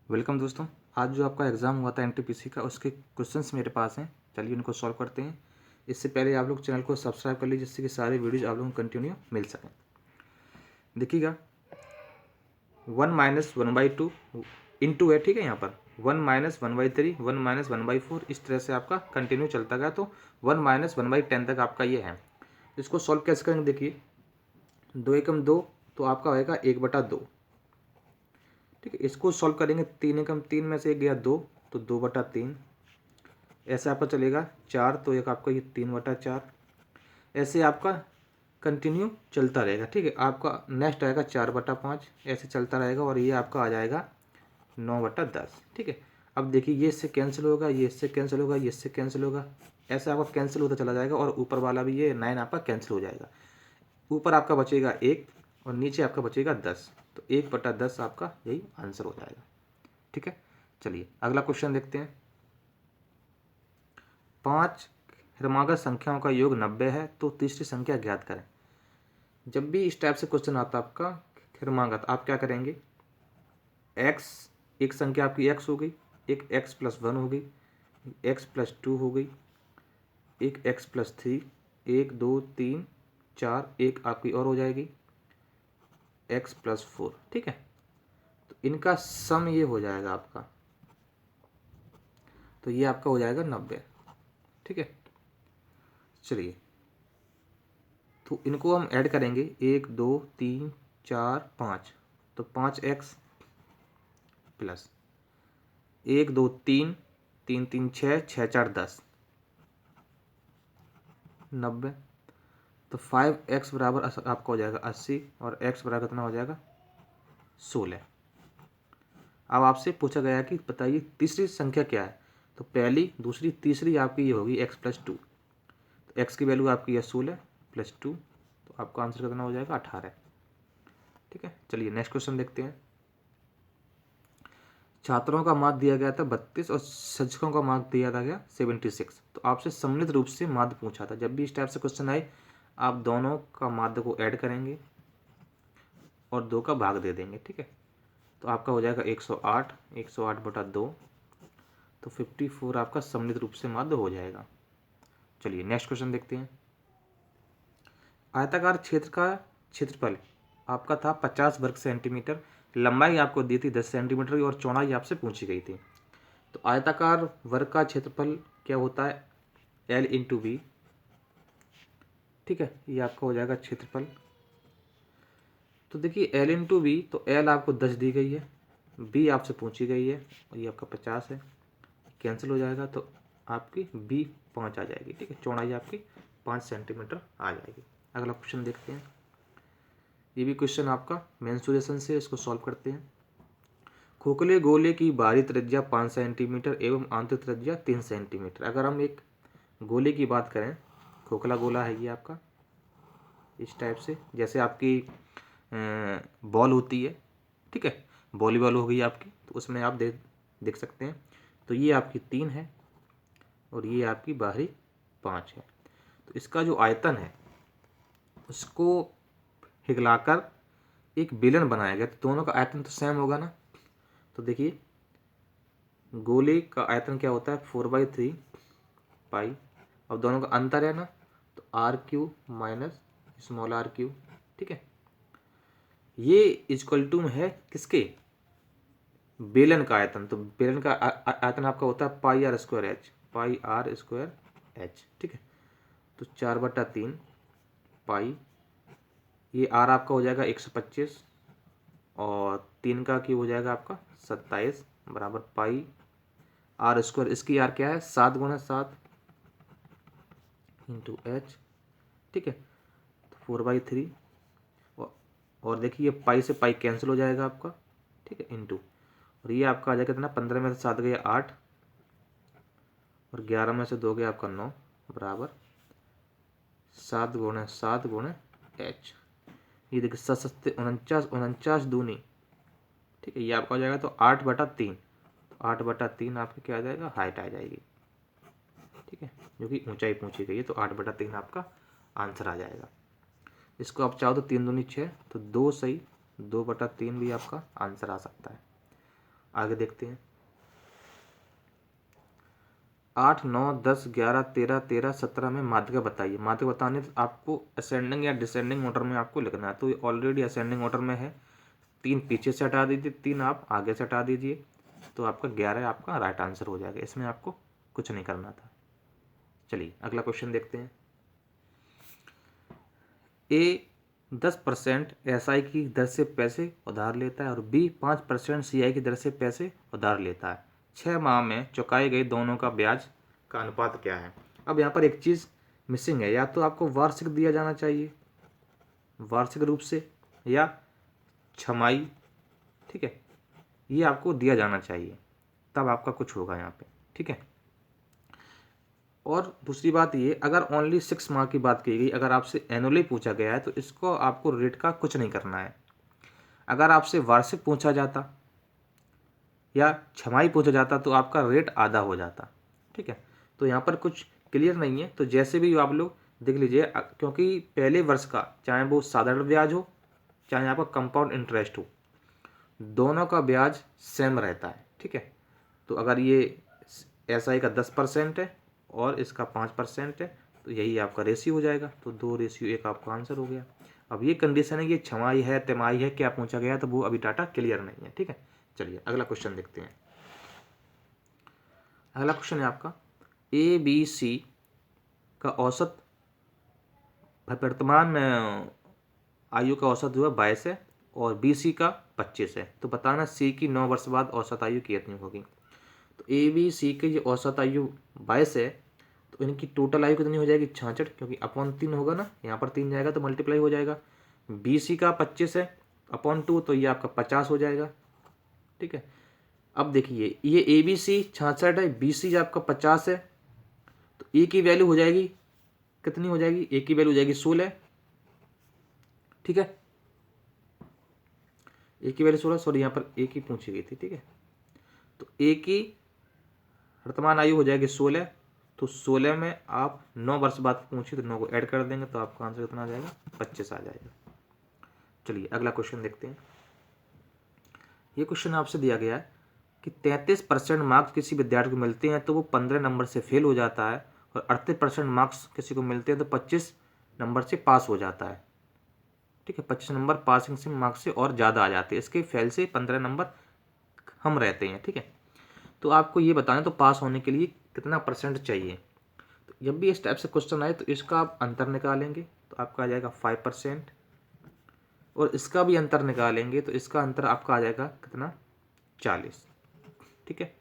Welcome दोस्तों। आज जो आपका एग्ज़ाम हुआ था एनटीपीसी का, उसके क्वेश्चंस मेरे पास हैं। चलिए उनको सॉल्व करते हैं। इससे पहले आप लोग चैनल को सब्सक्राइब कर लीजिए, जिससे कि सारे वीडियोज़ आप लोगों को कंटिन्यू मिल सकें। देखिएगा, 1-1/2 इंटू है, ठीक है। यहाँ पर 1-1/3, 1-1/4, इस तरह से आपका कंटिन्यू चलता गया, तो 1-1/10 तक आपका ये है। इसको सॉल्व कैसे करेंगे? देखिए, 2 एकम 2, तो आपका होएगा 1/2, ठीक है। इसको सॉल्व करेंगे, 3 एकम 3 में से 1 गया 2, तो 2/3। ऐसे आपका चलेगा 4, तो एक आपका ये 3/4। ऐसे आपका कंटिन्यू चलता रहेगा, ठीक है। आपका नेक्स्ट आएगा 4/5, ऐसे चलता रहेगा, और ये आपका आ जाएगा 9/10, ठीक है। अब देखिए, ये इससे कैंसिल होगा, ये इससे कैंसिल होगा, ये इससे कैंसिल होगा, ऐसे आपका कैंसिल होता चला जाएगा, और ऊपर वाला भी ये 9 आपका कैंसिल हो जाएगा। ऊपर आपका बचेगा 1 और नीचे आपका बचेगा 10, तो 1/10 आपका यही आंसर हो जाएगा, ठीक है। चलिए अगला क्वेश्चन देखते हैं। 5 क्रमागत संख्याओं का योग 90 है, तो तीसरी संख्या ज्ञात करें। जब भी इस टाइप से क्वेश्चन आता है आपका क्रमागत, आप क्या करेंगे? एक्स, एक संख्या आपकी एक्स हो गई, एक x+1 हो गई, x+2 हो गई, एक x+3, 1 2 3 4, एक आपकी और हो जाएगी x+4, ठीक है। तो इनका सम ये हो जाएगा आपका, तो ये आपका हो जाएगा 90, ठीक है। चलिए, तो इनको हम ऐड करेंगे, 1 2 3 4 5, तो 5x प्लस 1 2 3 3 3 6 6 4 10, 90। तो 5x बराबर आपका हो जाएगा 80, और x बराबर कितना हो जाएगा? 16। अब आपसे पूछा गया कि बताइए तीसरी संख्या क्या है। तो पहली, दूसरी, तीसरी आपकी ये होगी x+2। तो x की वैल्यू आपकी है 16 + 2, तो आपका आंसर कितना हो जाएगा? 18, ठीक है। चलिए नेक्स्ट क्वेश्चन देखते हैं। छात्रों का माध्य दिया गया था 32 और शिक्षकों का माध्य दिया था गया 76। तो आपसे सम्मिलित रूप से माध्य पूछा था। जब भी इस टाइप से क्वेश्चन आए, आप दोनों का माध्य को ऐड करेंगे और 2 का भाग दे देंगे, ठीक है। तो आपका हो जाएगा 108, 108/2, तो 54 आपका सम्मिलित रूप से माध्य हो जाएगा। चलिए नेक्स्ट क्वेश्चन देखते हैं। आयताकार क्षेत्र का क्षेत्रफल आपका था 50 वर्ग सेंटीमीटर, लंबाई आपको दी थी 10 सेंटीमीटर की, और चौड़ाई आपसे पूछी गई थी। तो आयताकार वर्ग का क्षेत्रफल क्या होता है? L/V, ठीक है। ये आपका हो जाएगा क्षेत्रफल। तो देखिए L/V, तो L आपको 10 दी गई है, B आपसे पूछी गई है, और ये आपका 50 है, कैंसिल हो जाएगा, तो आपकी B 5 आ जाएगी, ठीक है। चौड़ाई आपकी 5 सेंटीमीटर आ जाएगी। अगला क्वेश्चन देखते हैं। ये भी क्वेश्चन आपका मेंसुरेशन से, इसको सॉल्व करते हैं। खोखले गोले की बाहरी त्रिज्या 5 सेंटीमीटर एवं आंतरिक त्रिज्या 3 सेंटीमीटर। अगर हम एक गोले की बात करें, खोखला गोला है ये आपका, इस टाइप से, जैसे आपकी बॉल होती है, ठीक है। वॉलीबॉल हो गई आपकी, तो उसमें आप देख सकते हैं। तो ये आपकी 3 है, और ये आपकी बाहरी 5 है। तो इसका जो आयतन है, उसको हिलाकर एक बेलन बनाया गया, तो दोनों का आयतन तो सेम होगा ना। तो देखिए, गोले का आयतन क्या होता है? 4/3 पाई। अब दोनों का अंतर है ना, तो r³ माइनस स्मॉल r³, ठीक है। ये इक्वल टू में है किसके? बेलन का आयतन। तो बेलन का आयतन आपका होता है πr²h, πr²h, ठीक है। तो 4/3 पाई, ये r आपका हो जाएगा 125, और 3 का क्यूब हो जाएगा आपका 27, बराबर πr²। इसकी r क्या है? 7 × 7 इंटू h, ठीक है। तो 4/3, और देखिए ये पाई से पाई कैंसिल हो जाएगा आपका, ठीक है, इंटू, और ये आपका आ जाएगा कितना? 15 में से 7 गया 8, और 11 में से 2 गया आपका 9, बराबर 7 × 7 × h। ये देखिए 7 7 49, 49 दूनी, ठीक है। ये आपका हो जाएगा तो 8/3, तो 8/3 आपकी क्या आ जाएगा? हाइट आ जाएगी, ठीक है, जो कि ऊंचाई पूछी गई है। तो 8/3 आपका आंसर आ जाएगा। इसको आप चाहो तो 3 दूनी 6, तो 2 सही, 2/3 भी आपका आंसर आ सकता है। आगे देखते हैं। 8, 9, 10, 11, 13, 13, 17 में माध्यिका बताइए। माध्यिका बताने तो आपको असेंडिंग या डिसेंडिंग ऑर्डर में आपको लिखना है। तो ये ऑलरेडी असेंडिंग ऑर्डर में है, 3 पीछे से हटा दीजिए, 3 आप आगे से हटा दीजिए, तो आपका 11 आपका राइट आंसर हो जाएगा। इसमें आपको कुछ नहीं करना था। चलिए अगला क्वेश्चन देखते हैं। ए 10% SI की दर से पैसे उधार लेता है और बी 5% CI की दर से पैसे उधार लेता है। 6 माह में चुकाए गए दोनों का ब्याज का अनुपात क्या है। अब यहाँ पर एक चीज़ मिसिंग है, या तो आपको वार्षिक दिया जाना चाहिए, वार्षिक रूप से, या छमाही, ठीक है, ये आपको दिया जाना चाहिए, तब आपका कुछ होगा यहाँ पे, ठीक है। और दूसरी बात ये, अगर ओनली 6 माह की बात की गई, अगर आपसे एनुअली पूछा गया है तो इसको आपको रेट का कुछ नहीं करना है। अगर आपसे वार्षिक पूछा जाता या छमाही पूछा जाता तो आपका रेट आधा हो जाता, ठीक है। तो यहाँ पर कुछ क्लियर नहीं है, तो जैसे भी आप लोग देख लीजिए, क्योंकि पहले वर्ष का चाहे वो साधारण ब्याज हो चाहे आपका कंपाउंड इंटरेस्ट हो, दोनों का ब्याज सेम रहता है, ठीक है। तो अगर ये SI का 10% है और इसका 5% है, तो यही आपका रेशियो हो जाएगा। तो 2:1 आपका आंसर हो गया। अब ये कंडीशन है कि छमाही है तिमाही है क्या पूछा गया, तो वो अभी डाटा क्लियर नहीं है, ठीक है। चलिए अगला क्वेश्चन देखते हैं। अगला क्वेश्चन है आपका, ABC का औसत वर्तमान आयु का औसत जो है 22 है और BC का 25 है। तो बताना C की 9 वर्ष बाद औसत आयु कितनी होगी। तो ABC की जो औसत आयु 22 है, तो इनकी टोटल आयु कितनी हो जाएगी 66, क्योंकि अपॉन 3 होगा ना, यहाँ पर 3 जाएगा तो मल्टीप्लाई हो जाएगा। BC का 25 है अपॉन 2, तो ये आपका 50 हो जाएगा, ठीक है। अब देखिए ये ABC 66 है, BC आपका 50 है, तो ए की वैल्यू हो जाएगी कितनी हो जाएगी, ए की वैल्यू हो जाएगी 16, ठीक है। ए की वैल्यू 16, सॉरी यहाँ पर ए की पूछी गई थी, ठीक है। तो ए की वर्तमान आयु हो जाएगी 16, तो 16 में आप 9 वर्ष बाद पूछी तो 9 को ऐड कर देंगे तो आपका आंसर कितना आ जाएगा 25 आ जाएगा। चलिए अगला क्वेश्चन देखते हैं। ये क्वेश्चन आपसे दिया गया है कि 33% मार्क्स किसी विद्यार्थी को मिलते हैं तो वो 15 नंबर से फेल हो जाता है, और 38% मार्क्स किसी को मिलते हैं तो 25 नंबर से पास हो जाता है, ठीक है। 25 नंबर पासिंग से मार्क्स से और ज़्यादा आ जाते हैं, इसके फेल से 15 नंबर हम रहते हैं, ठीक है। तो आपको ये बताना तो पास होने के लिए कितना % चाहिए। तो जब भी इस टाइप से क्वेश्चन आए तो इसका आप अंतर निकालेंगे तो आपका आ जाएगा 5%, और इसका भी अंतर निकालेंगे तो इसका अंतर आपका आ जाएगा कितना 40, ठीक है।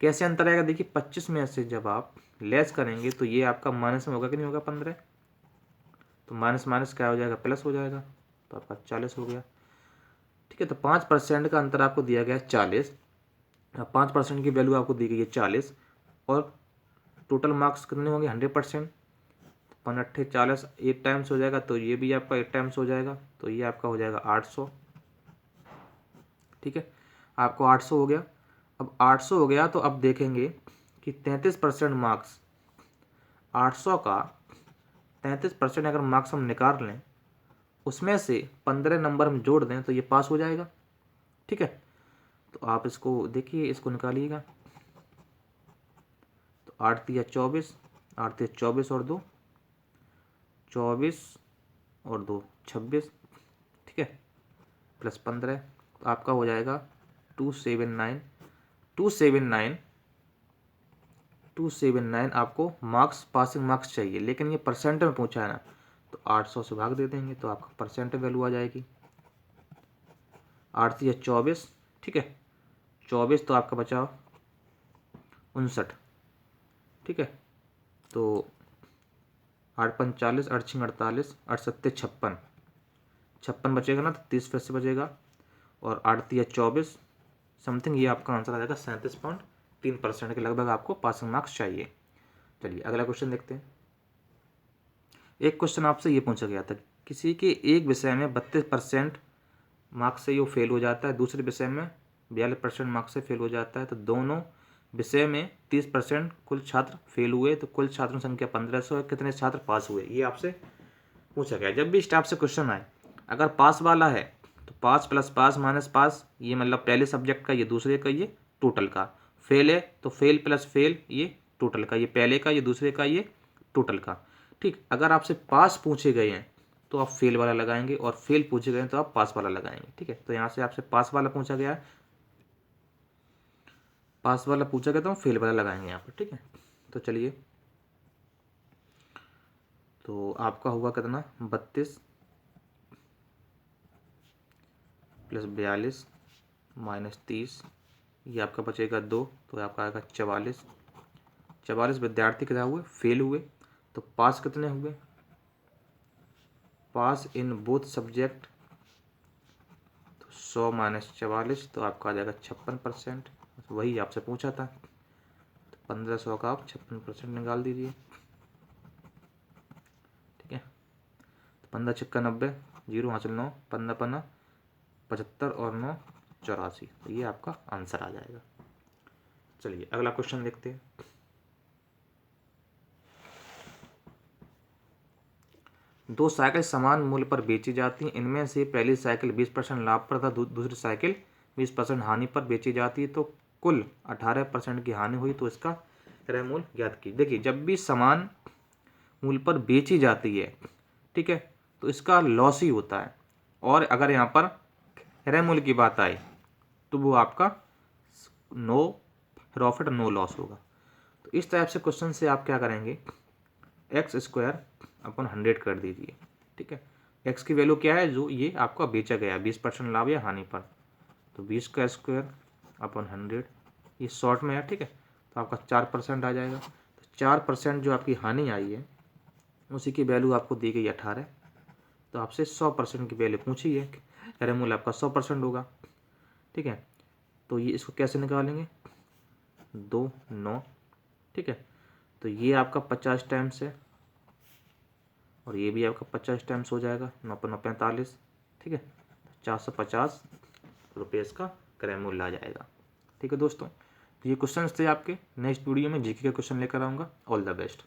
कैसे अंतर आएगा, देखिए 25 में से जब आप लेस करेंगे तो ये आपका माइनस में होगा कि नहीं होगा 15, तो माइनस माइनस क्या हो जाएगा प्लस हो जाएगा, तो आपका 40 हो गया, ठीक है। तो 5% का अंतर आपको दिया गया है 40, 5% की वैल्यू आपको दी गई है 40, और टोटल मार्क्स कितने होंगे 100%, 5 40 8 टाइम्स हो जाएगा, तो ये भी आपका 8 टाइम्स हो जाएगा, तो ये आपका हो जाएगा 800, ठीक है। आपको 800 हो गया। अब 800 हो गया तो अब देखेंगे कि 33% मार्क्स, 800 का 33% अगर मार्क्स हम निकाल लें, उसमें से 15 नंबर हम जोड़ दें तो ये पास हो जाएगा, ठीक है। तो आप इसको देखिए, इसको निकालिएगा, तो 8 तिया 24, 8 तिया 24 और 2 24 और 2 26, ठीक है, प्लस 15, तो आपका हो जाएगा 279 279 आपको मार्क्स पासिंग मार्क्स चाहिए, लेकिन ये परसेंट में पूछा है ना, तो 800 से भाग दे देंगे तो आपका परसेंट वैल्यू आ जाएगी 8 या 24, ठीक है। 24 तो आपका बचा 59, ठीक है। तो 8 5 40, 8 6 48, 8 7 56, 56 बचेगा ना, तो 30 फिर से बचेगा, और 8 या 24 समथिंग, ये आपका आंसर आ जाएगा 37.3% के लगभग आपको पासिंग मार्क्स चाहिए। चलिए अगला क्वेश्चन देखते हैं। एक क्वेश्चन आपसे ये पूछा गया था, किसी के एक विषय में 32% मार्क्स से वो फेल हो जाता है, दूसरे विषय में 42% मार्क्स से फेल हो जाता है, तो दोनों विषय में 30% कुल छात्र फेल हुए, तो कुल छात्रों की संख्या 1500 है, कितने छात्र पास हुए, ये आपसे पूछा गया। जब भी इस टाइप से क्वेश्चन आए, अगर पास वाला है तो पास प्लस पास माइनस पास, ये मतलब पहले सब्जेक्ट का, ये दूसरे का, ये टोटल का। फेल है तो फेल प्लस फेल, ये टोटल का, ये पहले का, ये दूसरे का, ये टोटल का। ठीक, अगर आपसे पास पूछे गए हैं तो आप फेल वाला लगाएंगे, और फेल पूछे गए हैं तो आप पास वाला लगाएंगे। ठीक है, तो यहाँ से आपसे पास वाला पूछा गया है, पास वाला पूछा गया तो हम फेल वाला लगाएंगे यहाँ पर। ठीक है, तो चलिए, तो आपका हुआ कितना, 32 प्लस 42 माइनस 30, ये आपका बचेगा 2, तो आपका आएगा 44। 44 विद्यार्थी कितना हुए, फेल हुए। तो पास कितने हुए, पास इन बोथ सब्जेक्ट, तो 100 माइनस 44, तो आपका आ जाएगा 56%। वही आपसे पूछा था, तो 1500 का आप 56% निकाल दीजिए। ठीक है, तो 15 छक्का 90, 0 हासिल 9, 15 पन्ना 75 और 9 84, तो ये आपका आंसर आ जाएगा। चलिए अगला क्वेश्चन देखते हैं। दो साइकिल समान मूल्य पर बेची जाती हैं, इनमें से पहली साइकिल 20% लाभ पर तथा दूसरी साइकिल 20% हानि पर बेची जाती है, तो कुल 18% की हानि हुई, तो इसका क्रय मूल्य ज्ञात कीजिए। देखिए, जब भी समान मूल्य पर बेची जाती है, ठीक है, तो इसका लॉस ही होता है, और अगर यहाँ पर क्रय मूल्य की बात आए तो वो आपका नो प्रॉफिट नो लॉस होगा। तो इस टाइप से क्वेश्चन से आप क्या करेंगे, एक्स स्क्वायर अपन 100 कर दीजिए। ठीक है, एक्स की वैल्यू क्या है, जो ये आपका बेचा गया 20% लाभ या हानि पर, तो 20 का स्क्वायर अपन 100, ये शॉर्ट में है। ठीक है, तो आपका 4% आ जाएगा। तो 4% जो आपकी हानि आई है उसी की वैल्यू आपको दी गई 18, तो आपसे 100% की वैल्यू पूछी है, क्रय मूल्य आपका 100% होगा। ठीक है, तो ये इसको कैसे निकालेंगे, 2 9। ठीक है, तो ये आपका 50 टाइम्स है, और ये भी आपका 50 टाइम्स हो जाएगा, 9 पर 9 45। ठीक है, 450 रुपये इसका क्रय मूल्य आ जाएगा। ठीक है दोस्तों, तो ये क्वेश्चन थे आपके। नेक्स्ट वीडियो में जीके का क्वेश्चन लेकर आऊँगा। All the best.